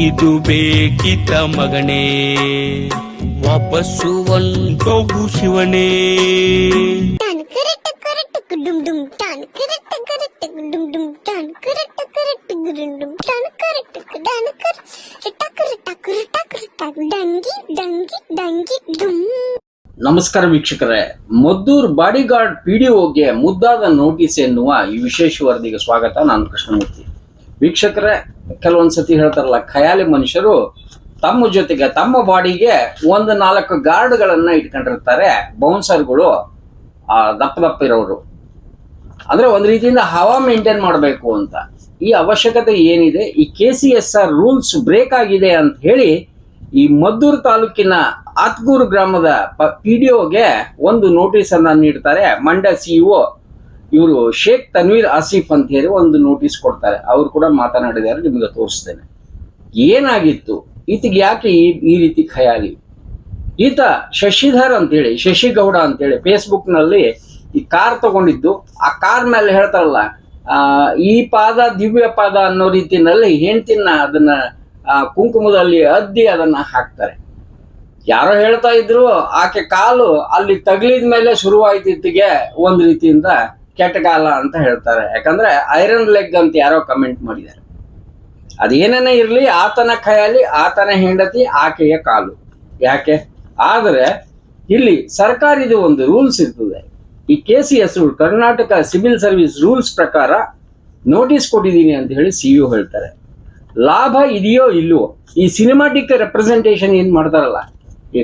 ಇದು ಬೇಕಿತ ಮಗನೇ, ವಾಪಸ್ಸು ಒಂದೋಗು ಶಿವನೇ. ನಮಸ್ಕಾರ ವೀಕ್ಷಕರೇ, ಮದ್ದೂರ್ ಬಾಡಿಗಾರ್ಡ್ ಪಿಡಿಒಗೆ ಮುದ್ದಾದ ನೋಟಿಸ್ ಎನ್ನುವ ಈ ವಿಶೇಷ ವರದಿಗೆ ಸ್ವಾಗತ. ನಾನು ಕೃಷ್ಣಮೂರ್ತಿ. ವೀಕ್ಷಕರೇ, ಕೆಲವೊಂದ್ಸತಿ ಹೇಳ್ತಾರಲ್ಲ, ಖಯಾಲಿ ಮನುಷ್ಯರು ತಮ್ಮ ಜೊತೆಗೆ ತಮ್ಮ ಬಾಡಿಗೆ 1-4 ಗಾರ್ಡ್ಗಳನ್ನ ಇಟ್ಕೊಂಡಿರ್ತಾರೆ. ಬೌನ್ಸರ್ಗಳು ದಪ್ಪ ಇರೋರು, ಅಂದ್ರೆ ಒಂದ್ ರೀತಿಯಿಂದ ಹವಾ ಮೇಂಟೈನ್ ಮಾಡಬೇಕು ಅಂತ. ಈ ಅವಶ್ಯಕತೆ ಏನಿದೆ, ಈ KCSR ರೂಲ್ಸ್ ಬ್ರೇಕ್ ಆಗಿದೆ ಅಂತ ಹೇಳಿ ಈ ಮದ್ದೂರು ತಾಲೂಕಿನ ಆತ್ಗೂರು ಗ್ರಾಮದ PDOಗೆ ಒಂದು ನೋಟಿಸ್ ಅನ್ನ ನೀಡ್ತಾರೆ. ಮಂಡ್ಯ CEO ಇವರು ಶೇಖ್ ತನ್ವೀರ್ ಆಸಿಫ್ ಅಂತ ಹೇಳಿ ಒಂದು ನೋಟಿಸ್ ಕೊಡ್ತಾರೆ. ಅವ್ರು ಕೂಡ ಮಾತನಾಡಿದ್ದಾರೆ, ನಿಮಗೆ ತೋರಿಸ್ತೇನೆ. ಏನಾಗಿತ್ತು ಈತಿಗೆ, ಯಾಕೆ ಈ ರೀತಿ ಖಯಾಲಿ? ಈತ ಶಶಿಧರ್ ಅಂತೇಳಿ, ಶಶಿಗೌಡ ಅಂತೇಳಿ ಫೇಸ್ಬುಕ್ ನಲ್ಲಿ ಈ ಕಾರ್ ತಗೊಂಡಿದ್ದು. ಆ ಕಾರ್ ಮೇಲೆ ಹೇಳ್ತಾರಲ್ಲ, ಈ ಪಾದ ದಿವ್ಯ ಪಾದ ಅನ್ನೋ ರೀತಿನಲ್ಲಿ ಹೆಂಡ್ತಿನ ಅದನ್ನ ಕುಂಕುಮದಲ್ಲಿ ಅದ್ದಿ ಅದನ್ನ ಹಾಕ್ತಾರೆ. ಯಾರೋ ಹೇಳ್ತಾ ಇದ್ರು, ಆಕೆ ಕಾಲು ಅಲ್ಲಿ ತಗ್ಲಿದ ಮೇಲೆ ಶುರುವಾಯ್ತಿತ್ತಿಗೆ ಒಂದ್ ರೀತಿಯಿಂದ ಕೆಟ್ಟ ಕಾಲ ಅಂತ ಹೇಳ್ತಾರೆ. ಯಾಕಂದ್ರೆ ಐರನ್ ಲೆಗ್ ಅಂತ ಯಾರೋ ಕಮೆಂಟ್ ಮಾಡಿದ್ದಾರೆ. ಅದೇನೇ ಇರ್ಲಿ, ಆತನ ಖಯಾಲಿ, ಆತನ ಹೆಂಡತಿ, ಆಕೆಯ ಕಾಲು. ಯಾಕೆ ಆದ್ರೆ ಇಲ್ಲಿ ಸರ್ಕಾರಿದು ಒಂದು ರೂಲ್ಸ್ ಇರ್ತದೆ. ಈ KCS Karnataka civil service rules ಪ್ರಕಾರ ನೋಟಿಸ್ ಕೊಟ್ಟಿದ್ದೀನಿ ಅಂತ ಹೇಳಿ CEO ಹೇಳ್ತಾರೆ. ಲಾಭ ಇದೆಯೋ ಇಲ್ವೋ, ಈ ಸಿನಿಮಾಟಿಕ್ ರೆಪ್ರೆಸೆಂಟೇಷನ್ ಏನ್ ಮಾಡ್ತಾರಲ್ಲ, ಈ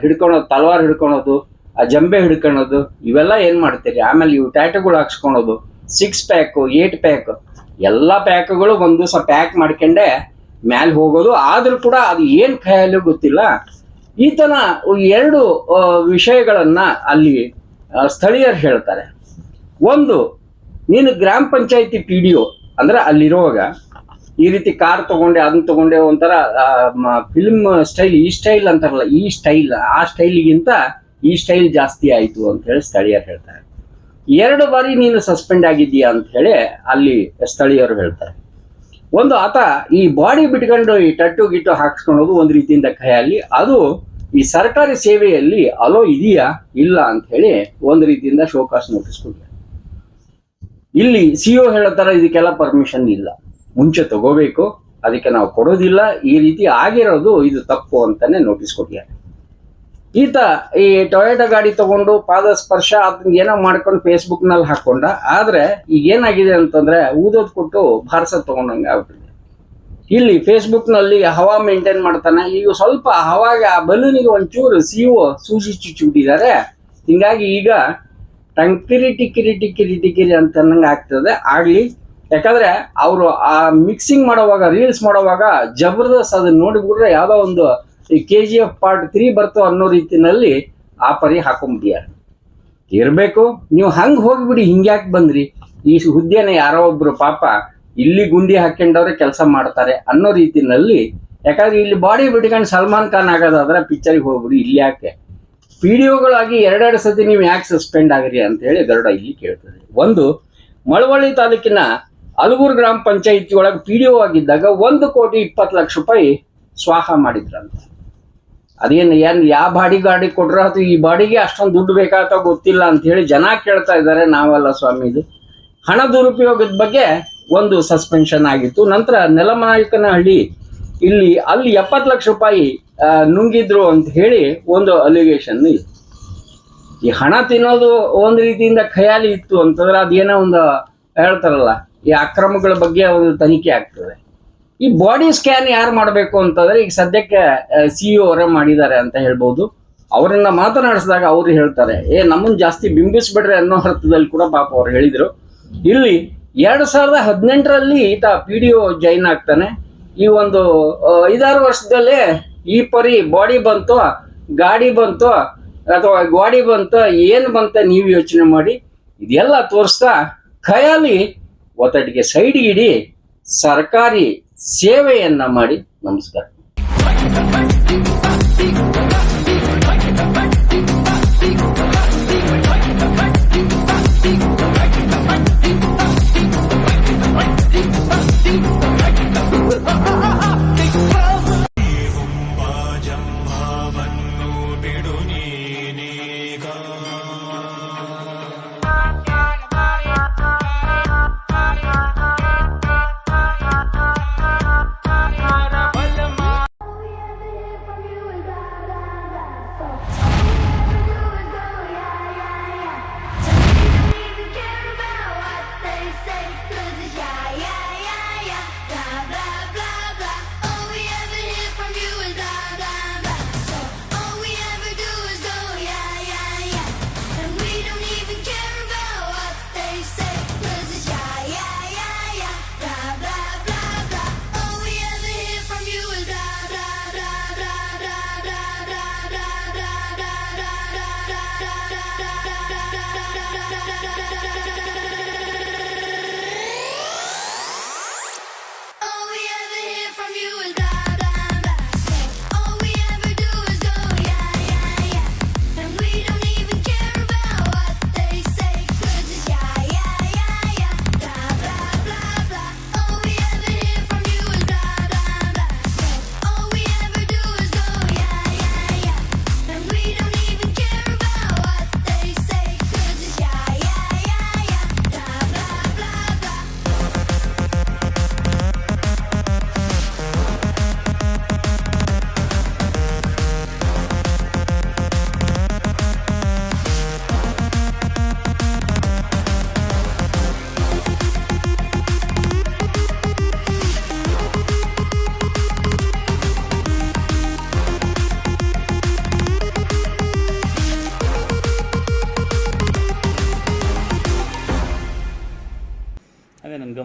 ಹಿಡ್ಕೊಳೋದು, ತಲವಾರ್ ಹಿಡ್ಕೊಳೋದು, ಆ ಜಂಬೆ ಹಿಡ್ಕೊಳೋದು, ಇವೆಲ್ಲ ಏನ್ ಮಾಡ್ತೀರಿ? ಆಮೇಲೆ ಇವು ಟ್ಯಾಟುಗಳು ಹಾಕ್ಸ್ಕೊಳೋದು, 6 ಪ್ಯಾಕ್ 8 ಪ್ಯಾಕ್ ಎಲ್ಲ ಪ್ಯಾಕ್ಗಳು ಒಂದ್ ದಿವಸ ಪ್ಯಾಕ್ ಮಾಡ್ಕೊಂಡೆ ಮ್ಯಾಲ್ ಹೋಗೋದು. ಆದ್ರೂ ಕೂಡ ಅದು ಏನ್ ಖಯಾಲಿ ಗೊತ್ತಿಲ್ಲ. ಈತನ 2 ವಿಷಯಗಳನ್ನ ಅಲ್ಲಿ ಸ್ಥಳೀಯರು ಹೇಳ್ತಾರೆ. ಒಂದು, ನೀನು ಗ್ರಾಮ ಪಂಚಾಯತಿ PDO ಅಂದ್ರೆ ಅಲ್ಲಿರುವಾಗ ಈ ರೀತಿ ಕಾರ್ ತಗೊಂಡೆ, ಅದನ್ನ ತಗೊಂಡೆ, ಒಂಥರ ಫಿಲ್ಮ್ ಸ್ಟೈಲ್, ಈ ಸ್ಟೈಲ್ ಅಂತಾರಲ್ಲ, ಈ ಸ್ಟೈಲ್, ಆ ಸ್ಟೈಲ್ಗಿಂತ ಈ ಸ್ಟೈಲ್ ಜಾಸ್ತಿ ಆಯ್ತು ಅಂತ ಹೇಳಿ ಸ್ಥಳೀಯರು ಹೇಳ್ತಾರೆ. 2 ಬಾರಿ ನೀನು ಸಸ್ಪೆಂಡ್ ಆಗಿದ್ದೀಯಾ ಅಂತ ಹೇಳಿ ಅಲ್ಲಿ ಸ್ಥಳೀಯರು ಹೇಳ್ತಾರೆ. ಒಂದು, ಆತ ಈ ಬಾಡಿ ಬಿಟ್ಕೊಂಡು ಈ ಟಟ್ಟು ಗಿಟ್ಟು ಹಾಕ್ಸ್ಕೊಳೋದು ಒಂದ್ ರೀತಿಯಿಂದ ಖಯಾಲಿ. ಅದು ಈ ಸರ್ಕಾರಿ ಸೇವೆಯಲ್ಲಿ ಅಲೋ ಇದೆಯಾ ಇಲ್ಲ ಅಂತ ಹೇಳಿ ಒಂದ್ ರೀತಿಯಿಂದ ಶೋಕಾಸ್ ನೋಟಿಸ್ ಕೊಡ್ತಾರೆ. ಇಲ್ಲಿ CEO ಹೇಳ್ತಾರ, ಇದಕ್ಕೆಲ್ಲ ಪರ್ಮಿಷನ್ ಇಲ್ಲ, ಮುಂಚೆ ತಗೋಬೇಕು, ಅದಕ್ಕೆ ನಾವು ಕೊಡೋದಿಲ್ಲ, ಈ ರೀತಿ ಆಗಿರೋದು ಇದು ತಪ್ಪು ಅಂತಾನೆ ನೋಟಿಸ್ ಕೊಟ್ಟಿದ್ದಾರೆ. ಈತ ಈ ಟೊಯೋಟಾ ಗಾಡಿ ತಗೊಂಡು ಪಾದ ಸ್ಪರ್ಶ ಅದನ್ನ ಏನೋ ಮಾಡ್ಕೊಂಡು ಫೇಸ್ಬುಕ್ ನಲ್ಲಿ ಹಾಕೊಂಡ. ಆದ್ರೆ ಈಗ ಏನಾಗಿದೆ ಅಂತಂದ್ರೆ, ಊದೋದ್ ಕೊಟ್ಟು ಭಾರಸ ತಗೊಂಡಂಗೆ ಆಗ್ಬಿಟ್ಟಿದೆ. ಇಲ್ಲಿ ಫೇಸ್ಬುಕ್ ನಲ್ಲಿ ಹವಾ ಮೇಂಟೈನ್ ಮಾಡ್ತಾನೆ. ಈಗ ಸ್ವಲ್ಪ ಹವಾಗ ಆ ಬಲೂನಿಗೆ ಒಂಚೂರು CEO ಸೂಜಿ ಚುಚ್ಚಿಬಿಟ್ಟಿದ್ದಾರೆ. ಹಿಂಗಾಗಿ ಈಗ ಟಂಕಿರಿ ಟಿಕ್ಕಿರಿ ಟಿಕ್ಕಿರಿ ಟಿಕ್ಕಿರಿ ಅಂತ ಅನ್ನಂಗೆ ಆಗ್ತದೆ. ಆಗ್ಲಿ, ಯಾಕಂದ್ರೆ ಅವರು ಆ ಮಿಕ್ಸಿಂಗ್ ಮಾಡೋವಾಗ, ರೀಲ್ಸ್ ಮಾಡೋವಾಗ ಜಬರ್ದಸ್ತ್ ಅದನ್ನ ನೋಡಿಬಿಟ್ರೆ ಯಾವ್ದೋ ಒಂದು KGF ಪಾರ್ಟ್ 3 ಬರ್ತೋ ಅನ್ನೋ ರೀತಿನಲ್ಲಿ ಆ ಪರಿ ಹಾಕೊಂಡ್ಬಿಟ್ಟಿದ್ದಾರೆ. ಇರ್ಬೇಕು, ನೀವು ಹಂಗ್ ಹೋಗ್ಬಿಡಿ, ಹಿಂಗ್ಯಾಕೆ ಬಂದ್ರಿ? ಈ ಹುದ್ದೆನ ಯಾರೋ ಒಬ್ರು ಪಾಪ ಇಲ್ಲಿ ಗುಂಡಿ ಹಾಕೊಂಡವ್ರೆ ಕೆಲಸ ಮಾಡ್ತಾರೆ ಅನ್ನೋ ರೀತಿನಲ್ಲಿ. ಯಾಕಂದ್ರೆ ಇಲ್ಲಿ ಬಾಡಿ ಬಿಟ್ಕೊಂಡು ಸಲ್ಮಾನ್ ಖಾನ್ ಆಗೋದಾದ್ರೆ ಪಿಕ್ಚರ್ಗೆ ಹೋಗ್ಬಿಡಿ, ಇಲ್ಲಿ ಯಾಕೆ? PDOಗಳಾಗಿ 2 ಸತಿ ನೀವು ಯಾಕೆ ಸಸ್ಪೆಂಡ್ ಆಗಿರಿ ಅಂತ ಹೇಳಿ ಗರುಡ ಇಲ್ಲಿ ಕೇಳ್ತದೆ. ಒಂದು, ಮಳವಳ್ಳಿ ತಾಲೂಕಿನ ಅಲಗೂರು ಗ್ರಾಮ ಪಂಚಾಯಿತಿ ಒಳಗೆ PDO ಆಗಿದ್ದಾಗ 1,20,00,000 ರೂಪಾಯಿ ಸ್ವಾಹ ಮಾಡಿದ್ರಂತ. ಅದೇನು ಯಾವ ಬಾಡಿ ಗಾಡಿ ಕೊಟ್ರ ಅಥವಾ ಈ ಬಾಡಿಗೆ ಅಷ್ಟೊಂದು ದುಡ್ಡು ಬೇಕಾಗ್ತಾ ಗೊತ್ತಿಲ್ಲ ಅಂತ ಹೇಳಿ ಜನ ಕೇಳ್ತಾ ಇದ್ದಾರೆ. ನಾವಲ್ಲ ಸ್ವಾಮಿ, ಇದು ಹಣ ದುರುಪಯೋಗದ ಬಗ್ಗೆ ಒಂದು ಸಸ್ಪೆನ್ಷನ್ ಆಗಿತ್ತು. ನಂತರ ನೆಲಮನಾಯಕನಹಳ್ಳಿ ಅಲ್ಲಿ 70 ಲಕ್ಷ ರೂಪಾಯಿ ನುಂಗಿದ್ರು ಅಂತ ಹೇಳಿ ಒಂದು ಅಲಿಗೇಷನ್ ಇದೆ. ಈ ಹಣ ತಿನ್ನೋದು ಒಂದು ರೀತಿಯಿಂದ ಖಯಾಲಿ ಇತ್ತು ಅಂತಂದ್ರೆ ಅದೇನೋ ಒಂದು ಹೇಳ್ತಾರಲ್ಲ, ಈ ಅಕ್ರಮಗಳ ಬಗ್ಗೆ ಒಂದು ತನಿಖೆ ಆಗ್ತದೆ. ಈ ಬಾಡಿ ಸ್ಕ್ಯಾನ್ ಯಾರು ಮಾಡಬೇಕು ಅಂತಂದ್ರೆ ಈಗ ಸದ್ಯಕ್ಕೆ CEO ಅವರೇ ಮಾಡಿದ್ದಾರೆ ಅಂತ ಹೇಳ್ಬೋದು. ಅವರನ್ನ ಮಾತನಾಡಿಸಿದಾಗ ಅವ್ರು ಹೇಳ್ತಾರೆ, ನಮ್ಮನ್ನ ಜಾಸ್ತಿ ಬಿಂಬಿಸ್ಬಿಡ್ರಿ ಅನ್ನೋ ಅರ್ಥದಲ್ಲಿ ಕೂಡ ಪಾಪ ಅವ್ರು ಹೇಳಿದ್ರು. ಇಲ್ಲಿ 2018ರಲ್ಲಿ ಈತ PDO ಜಾಯಿನ್ ಆಗ್ತಾನೆ. ಈ ಒಂದು 5-6 ವರ್ಷದಲ್ಲೇ ಈ ಪರಿ ಬಾಡಿ ಬಂತು, ಗಾಡಿ ಬಂತು, ಅಥವಾ ಗಾಡಿ ಬಂತು, ಏನು ಬಂತ ನೀವು ಯೋಚನೆ ಮಾಡಿ. ಇದೆಲ್ಲ ತೋರಿಸ್ತಾ ಖಯಾಲಿ ಒತ್ತಡಿಗೆ ಸೈಡ್ ಇಡಿ, ಸರ್ಕಾರಿ ಸೇವೆಯನ್ನ ಮಾಡಿ. ನಮಸ್ಕಾರ.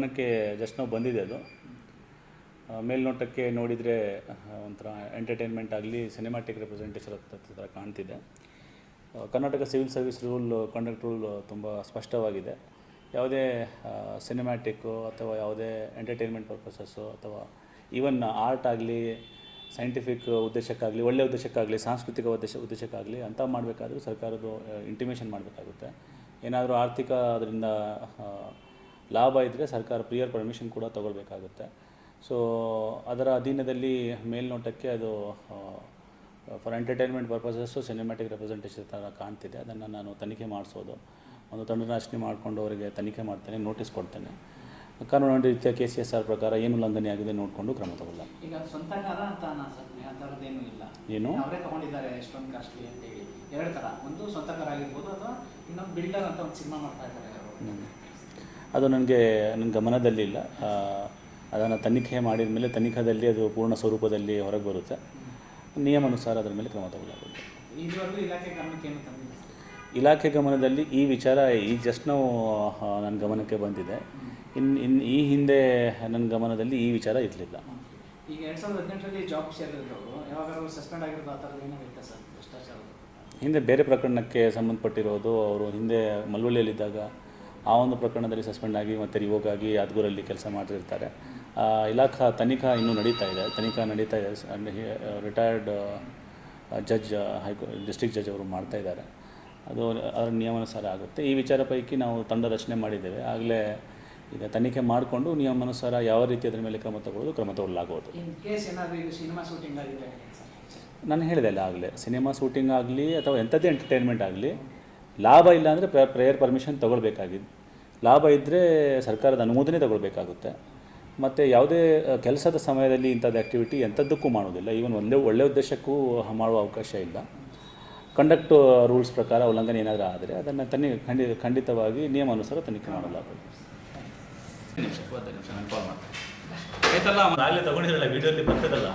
ಗಮನಕ್ಕೆ ಜಸ್ಟ್ ನಾವು ಬಂದಿದೆ ಅದು. ಮೇಲ್ನೋಟಕ್ಕೆ ನೋಡಿದರೆ ಒಂಥರ ಎಂಟರ್ಟೈನ್ಮೆಂಟ್ ಆಗಲಿ ಸಿನಿಮ್ಯಾಟಿಕ್ ರೆಪ್ರೆಸೆಂಟೇಷನ್ ಥರ ಕಾಣ್ತಿದೆ. Karnataka civil service conduct rule ತುಂಬ ಸ್ಪಷ್ಟವಾಗಿದೆ. ಯಾವುದೇ ಸಿನಿಮ್ಯಾಟಿಕ್ಕು ಅಥವಾ ಯಾವುದೇ ಎಂಟರ್ಟೈನ್ಮೆಂಟ್ ಪರ್ಪಸಸ್ಸು ಅಥವಾ ಈವನ್ ಆರ್ಟ್ ಆಗಲಿ, ಸೈಂಟಿಫಿಕ್ ಉದ್ದೇಶಕ್ಕಾಗಲಿ, ಒಳ್ಳೆಯ ಉದ್ದೇಶಕ್ಕಾಗಲಿ, ಸಾಂಸ್ಕೃತಿಕ ಉದ್ದೇಶಕ್ಕಾಗಲಿ ಅಂತ ಮಾಡಬೇಕಾದ್ರೂ ಸರ್ಕಾರದ್ದು ಇಂಟಿಮೇಷನ್ ಮಾಡಬೇಕಾಗುತ್ತೆ. ಏನಾದರೂ ಆರ್ಥಿಕ ಅದರಿಂದ ಲಾಭ ಇದ್ದರೆ ಸರ್ಕಾರ ಪ್ರಿಯರ್ ಪರ್ಮಿಷನ್ ಕೂಡ ತೊಗೊಳ್ಬೇಕಾಗುತ್ತೆ. ಸೊ ಅದರ ಅಧೀನದಲ್ಲಿ ಮೇಲ್ನೋಟಕ್ಕೆ ಅದು for entertainment purposes cinematic representation ಥರ ಕಾಣ್ತಿದೆ. ಅದನ್ನು ನಾನು ತನಿಖೆ ಮಾಡಿಸೋದು, ಒಂದು ತಂಡದ ರಚನೆ ಮಾಡಿಕೊಂಡು ಅವರಿಗೆ ತನಿಖೆ ಮಾಡ್ತೇನೆ, ನೋಟಿಸ್ ಕೊಡ್ತೇನೆ. ಕಾನೂನು ರೀತಿಯ KCSR ಪ್ರಕಾರ ಏನು ಉಲ್ಲಂಘನೆ ಆಗಿದೆ ನೋಡಿಕೊಂಡು ಕ್ರಮ ತಗೊಳ್ಳ. ಈಗ ಸ್ವಂತಕಾರ ಅಂತ ಅದರದ್ದೇನೂ ಇಲ್ಲ, ಏನು ಅವರೇ ತಗೊಂಡಿದ್ದಾರೆ ಎಷ್ಟೊಂದು ಕಾಸ್ಟ್ಲಿ ಅಂತೇಳಿ ಎರಡು ಥರ, ಒಂದು ಸ್ವಂತಕಾರ ಆಗಿರ್ಬೋದು ಅಥವಾ ಇನ್ನೊಂದು ಬಿಲ್ಡರ್ ಅಂತ ಒಂದು ಸಿನಿಮಾ ಮಾಡ್ತಾ ಇದ್ದಾರೆ ಅವರು. ಅದು ನನ್ನ ಗಮನದಲ್ಲಿ ಇಲ್ಲ. ಅದನ್ನು ತನಿಖೆ ಮಾಡಿದ ಮೇಲೆ ತನಿಖಾದಲ್ಲಿ ಅದು ಪೂರ್ಣ ಸ್ವರೂಪದಲ್ಲಿ ಹೊರಗೆ ಬರುತ್ತೆ. ನಿಯಮಾನುಸಾರ ಅದರ ಮೇಲೆ ಕ್ರಮ ತಗೊಳ್ಳಾಗುತ್ತೆ. ಇದುವರೆಗೂ ಇಲಾಖೆ ಗಮನಕ್ಕೆ ಏನು ತಂದಿಲ್ಲ? ಇಲಾಖೆ ಗಮನದಲ್ಲಿ ಈ ವಿಚಾರ ಈ ಜಸ್ಟ್ ನಾವು ನನ್ನ ಗಮನಕ್ಕೆ ಬಂದಿದೆ. ಈ ಹಿಂದೆ ನನ್ನ ಗಮನದಲ್ಲಿ ಈ ವಿಚಾರ ಇರಲಿಲ್ಲ. ಈಗ 2018ರಲ್ಲಿ ಜಾಬ್ ಸೇರಿದವರು ಯಾವಾಗಾದ್ರೂ ಸಸ್ಪೆಂಡ್ ಆಗಿರೋದು ಆ ಥರದ್ದು ಏನಾಗುತ್ತೆ ಸರ್? ಭ್ರಷ್ಟಾಚಾರ ಹಿಂದೆ ಬೇರೆ ಪ್ರಕರಣಕ್ಕೆ ಸಂಬಂಧಪಟ್ಟಿರೋದು, ಅವರು ಹಿಂದೆ ಮಳವಳ್ಳಿಯಲ್ಲಿದ್ದಾಗ ಆ ಒಂದು ಪ್ರಕರಣದಲ್ಲಿ ಸಸ್ಪೆಂಡ್ ಆಗಿ ಮತ್ತು ರಿವೋಕ್ ಆಗಿ ಯಾದಗಿರಿಯಲ್ಲಿ ಕೆಲಸ ಮಾಡ್ತಿರ್ತಾರೆ. ಇಲಾಖಾ ತನಿಖಾ ಇನ್ನೂ ನಡೀತಾ ಇದೆ. ರಿಟೈರ್ಡ್ ಜಡ್ಜ್ ಡಿಸ್ಟ್ರಿಕ್ಟ್ ಜಡ್ಜ್ ಅವರು ಮಾಡ್ತಾಯಿದ್ದಾರೆ. ಅದು ಅದರ ನಿಯಮಾನುಸಾರ ಆಗುತ್ತೆ. ಈ ವಿಚಾರ ಪೈಕಿ ನಾವು ತಂಡ ರಚನೆ ಮಾಡಿದ್ದೇವೆ. ಆಗಲೇ ಈಗ ತನಿಖೆ ಮಾಡಿಕೊಂಡು ನಿಯಮಾನುಸಾರ ಯಾವ ರೀತಿ ಅದರ ಮೇಲೆ ಕ್ರಮ ತಗೊಳ್ಳಲಾಗುವುದು. ಇನ್ ಕೇಸ್ ಏನಾದರೂ ಇದು ಸಿನಿಮಾ ಶೂಟಿಂಗ್ ಆಗಿದೆ ನಾನು ಹೇಳಿದೆ ಅಲ್ಲ ಆಗಲೇ, ಸಿನಿಮಾ ಶೂಟಿಂಗ್ ಆಗಲಿ ಅಥವಾ ಎಂಥದ್ದೇ ಎಂಟರ್ಟೈನ್ಮೆಂಟ್ ಆಗಲಿ, ಲಾಭ ಇಲ್ಲ ಅಂದರೆ ಪ್ರೇಯರ್ ಪರ್ಮಿಷನ್ ತೊಗೊಳ್ಬೇಕಾಗಿದ್ದು, ಲಾಭ ಇದ್ದರೆ ಸರ್ಕಾರದ ಅನುಮೋದನೆ ತಗೊಳ್ಬೇಕಾಗುತ್ತೆ. ಮತ್ತು ಯಾವುದೇ ಕೆಲಸದ ಸಮಯದಲ್ಲಿ ಇಂಥದ್ದು ಆ್ಯಕ್ಟಿವಿಟಿ ಎಂಥದ್ದಕ್ಕೂ ಮಾಡೋದಿಲ್ಲ. ಈವನ್ ಒಳ್ಳೆಯ ಉದ್ದೇಶಕ್ಕೂ ಮಾಡುವ ಅವಕಾಶ ಇಲ್ಲ. ಕಂಡಕ್ಟ್ ರೂಲ್ಸ್ ಪ್ರಕಾರ ಉಲ್ಲಂಘನೆ ಏನಾದರೂ ಆದರೆ ಅದನ್ನು ಖಂಡಿತವಾಗಿ ನಿಯಮಾನುಸಾರ ತನಿಖೆ ಮಾಡಲಾಗುವುದು. ಆಯ್ತಲ್ಲ, ಆಗಲೇ ತಗೊಂಡಿರಲ್ಲ, ವಿಡಿಯೋಲಿ ಬರ್ತದಲ್ಲ.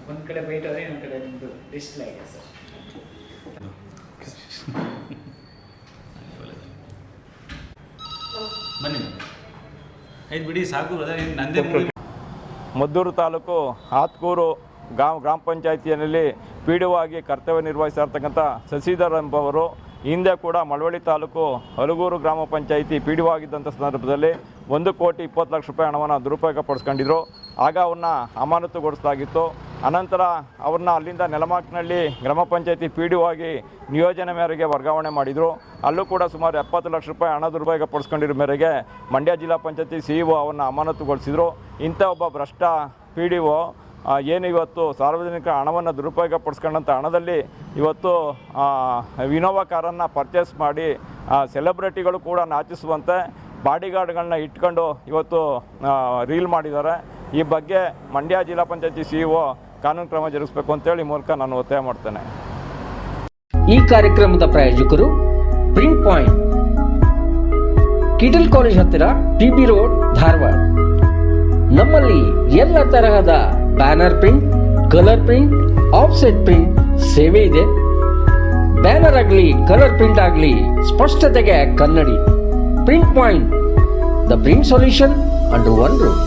ಒಂದು ಕಡೆ ಬೈಟವ್ರೆ, ಒಂದು ಕಡೆ ನಿಮ್ಮದು ಡಿಸ್ಪ್ಲೇ ಇದೆ ಸರ್. ಬನ್ನಿ ಆಯ್ತು ಬಿಡಿ, ಸಾಕು. ನಂದೇ ಮದ್ದೂರು ತಾಲೂಕು ಆತ್ಕೂರು ಗ್ರಾಮ ಪಂಚಾಯಿತಿಯಲ್ಲಿ PDO ಆಗಿ ಕರ್ತವ್ಯ ನಿರ್ವಹಿಸ್ತಾ ಇರ್ತಕ್ಕಂಥ ಶಶಿಧರ್ ಎಂಬವರು ಹಿಂದೆ ಕೂಡ ಮಳವಳ್ಳಿ ತಾಲೂಕು ಹಲಗೂರು ಗ್ರಾಮ ಪಂಚಾಯಿತಿ PDO ಆಗಿದ್ದಂಥ ಸಂದರ್ಭದಲ್ಲಿ 1,20,00,000 ರೂಪಾಯಿ ಹಣವನ್ನು ದುರುಪಯೋಗ ಪಡಿಸ್ಕೊಂಡಿದ್ರು. ಆಗ ಅವ್ರನ್ನ ಅಮಾನತುಗೊಳಿಸಲಾಗಿತ್ತು. ಅನಂತರ ಅವ್ರನ್ನ ಅಲ್ಲಿಂದ ನೆಲಮಾಕ್ನಳ್ಳಿ ಗ್ರಾಮ ಪಂಚಾಯಿತಿ PDO ಆಗಿ ನಿಯೋಜನೆ ಮೇರೆಗೆ ವರ್ಗಾವಣೆ ಮಾಡಿದರು. ಅಲ್ಲೂ ಕೂಡ ಸುಮಾರು 70 ಲಕ್ಷ ರೂಪಾಯಿ ಹಣ ದುರುಪಯೋಗ ಪಡಿಸ್ಕೊಂಡಿರೋ ಮೇರೆಗೆ ಮಂಡ್ಯ ಜಿಲ್ಲಾ ಪಂಚಾಯತಿ CEO ಅವ್ರನ್ನ ಅಮಾನತುಗೊಳಿಸಿದರು. ಇಂಥ ಒಬ್ಬ ಭ್ರಷ್ಟ PDO ಏನು ಇವತ್ತು ಸಾರ್ವಜನಿಕ ಹಣವನ್ನು ದುರುಪಯೋಗ ಪಡಿಸ್ಕೊಂಡಂಥ ಹಣದಲ್ಲಿ ಇವತ್ತು ಇನೋವಾ ಕಾರನ್ನು ಪರ್ಚೇಸ್ ಮಾಡಿ ಸೆಲೆಬ್ರಿಟಿಗಳು ಕೂಡ ನಾಚಿಸುವಂತೆ ಬಾಡಿಗಾರ್ಡ್ಗಳನ್ನ ಇಟ್ಕೊಂಡು ಇವತ್ತು ರೀಲ್ ಮಾಡಿದ್ದಾರೆ. ಈ ಬಗ್ಗೆ ಮಂಡ್ಯ ಜಿಲ್ಲಾ ಪಂಚಾಯತಿ CEO ಕಾನೂನು ಕ್ರಮ ಜರುಗಿಸಬೇಕು ಅಂತೇಳಿ ಮೂಲಕ ನಾನು ಒತ್ತಾಯ ಮಾಡ್ತೇನೆ. ಈ ಕಾರ್ಯಕ್ರಮದ ಪ್ರಾಯೋಜಕರು ಪ್ರಿಂಟ್ ಪಾಯಿಂಟ್, ಕಿಟಲ್ ಕಾಲೇಜ್ ಹತ್ತಿರ, TB ರೋಡ್, ಧಾರವಾಡ. ನಮ್ಮಲ್ಲಿ ಎಲ್ಲ ತರಹದ banner print, colour print, offset print ಸೇವೆ ಇದೆ. ಬ್ಯಾನರ್ ಆಗಲಿ, ಕಲರ್ ಪ್ರಿಂಟ್ ಆಗಲಿ, ಸ್ಪಷ್ಟತೆಗೆ ಕನ್ನಡಿ. Print point, the print solution under one roof.